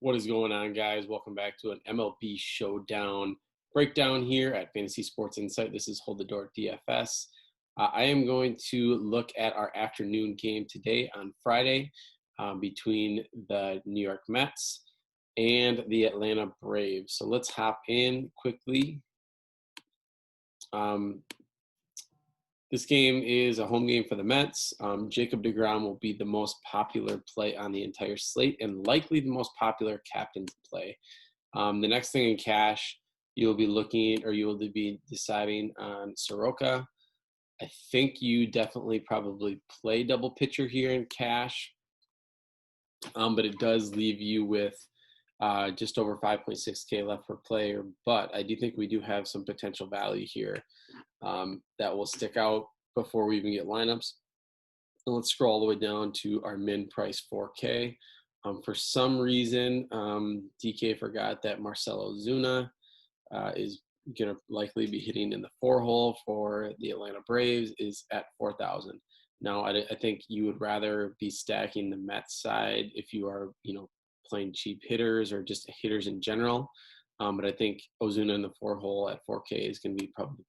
What is going on, guys? Welcome back to an MLB Showdown breakdown here at Fantasy Sports Insight. This is Hold the Door DFS. I am going to look at our afternoon game today on Friday between the New York Mets and the Atlanta Braves. So let's hop in quickly. This game is a home game for the Mets. Jacob deGrom will be the most popular play on the entire slate and likely the most popular captain's play. The next thing in cash, you'll be looking or you will be deciding on Soroka. I think you definitely probably play double pitcher here in cash, but it does leave you with just over 5.6K left per player. But I do think we do have some potential value here that will stick out before we even get lineups. And let's scroll all the way down to our min price 4K. For some reason, DK forgot that Marcell Ozuna is going to likely be hitting in the 4-hole for the Atlanta Braves is at 4,000. Now, I think you would rather be stacking the Mets side if you are, playing cheap hitters or just hitters in general. But I think Ozuna in the 4-hole at 4K is going to be probably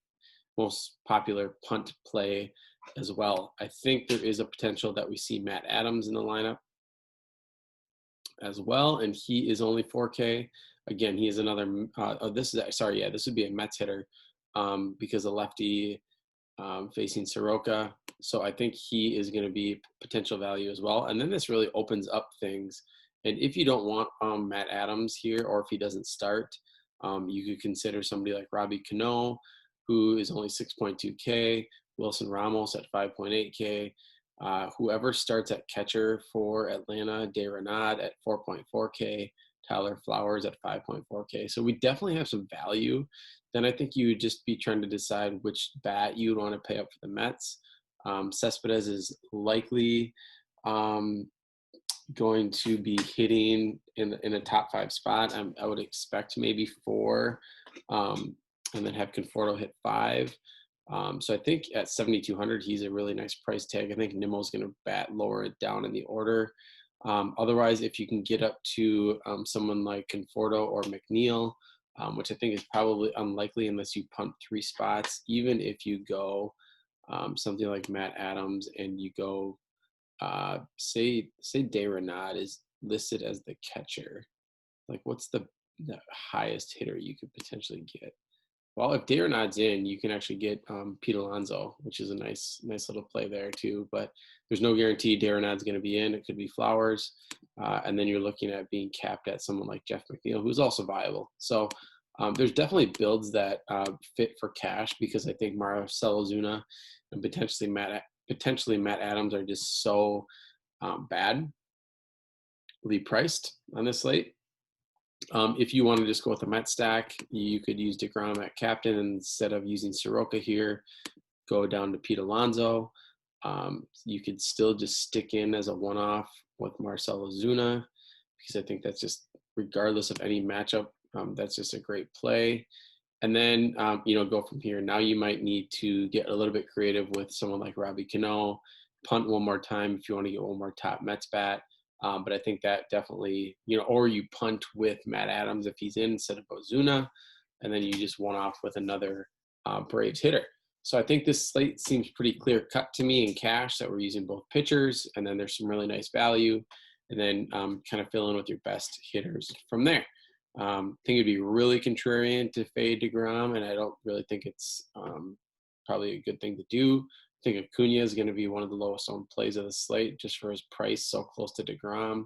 most popular punt play as well. I think there is a potential that we see Matt Adams in the lineup as well, and he is only 4K. Again, he is another. This would be a Mets hitter because a lefty facing Soroka. So I think he is going to be potential value as well. And then this really opens up things. And if you don't want Matt Adams here, or if he doesn't start, you could consider somebody like Robbie Cano, who is only 6.2K, Wilson Ramos at 5.8K. Whoever starts at catcher for Atlanta, De Renard at 4.4K, Tyler Flowers at 5.4K. So we definitely have some value. Then I think you would just be trying to decide which bat you would want to pay up for the Mets. Cespedes is likely going to be hitting in a top 5 spot. I would expect maybe 4, and then have Conforto hit 5. So I think at 7,200, he's a really nice price tag. I think Nimmo's going to bat lower it down in the order. Otherwise, if you can get up to someone like Conforto or McNeil, which I think is probably unlikely unless you punt 3 spots, even if you go something like Matt Adams and you go, say De Renard is listed as the catcher. Like, what's the highest hitter you could potentially get? Well, if De Renard's in, you can actually get Pete Alonso, which is a nice little play there too. But there's no guarantee De Renard's going to be in. It could be Flowers, and then you're looking at being capped at someone like Jeff McNeil, who's also viable. So there's definitely builds that fit for cash because I think Marcell Ozuna and potentially Matt Adams are just so badly priced on this slate. If you want to just go with a Met stack, you could use deGrom at captain instead of using Soroka here. Go down to Pete Alonso. You could still just stick in as a one-off with Marcell Ozuna because I think that's just, regardless of any matchup, that's just a great play. And then, go from here. Now you might need to get a little bit creative with someone like Robbie Cano, punt one more time if you want to get one more top Mets bat. But I think that definitely, or you punt with Matt Adams if he's in instead of Ozuna, and then you just one off with another Braves hitter. So I think this slate seems pretty clear cut to me in cash that we're using both pitchers, and then there's some really nice value, and then kind of fill in with your best hitters from there. I think it'd be really contrarian to fade deGrom, and I don't really think it's probably a good thing to do. I think Acuna is going to be one of the lowest owned plays of the slate just for his price so close to deGrom.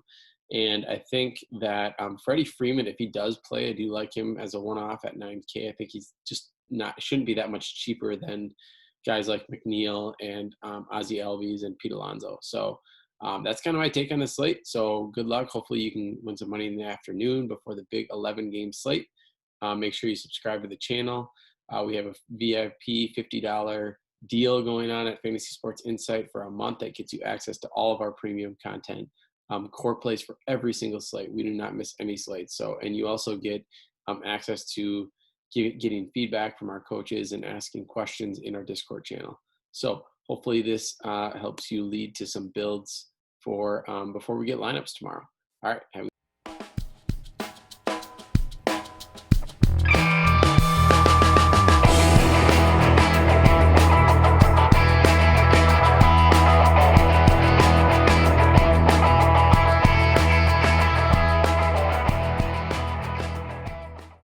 And I think that Freddie Freeman, if he does play, I do like him as a one-off at 9K. I think he's just shouldn't be that much cheaper than guys like McNeil and Ozzie Albies and Pete Alonso. So that's kind of my take on the slate. So good luck. Hopefully you can win some money in the afternoon before the big 11-game slate. Make sure you subscribe to the channel. We have a VIP $50 deal going on at Fantasy Sports Insight for a month that gets you access to all of our premium content, core plays for every single slate. We do not miss any slates. So, and you also get access to getting feedback from our coaches and asking questions in our Discord channel. So hopefully this helps you lead to some builds for before we get lineups tomorrow. All right.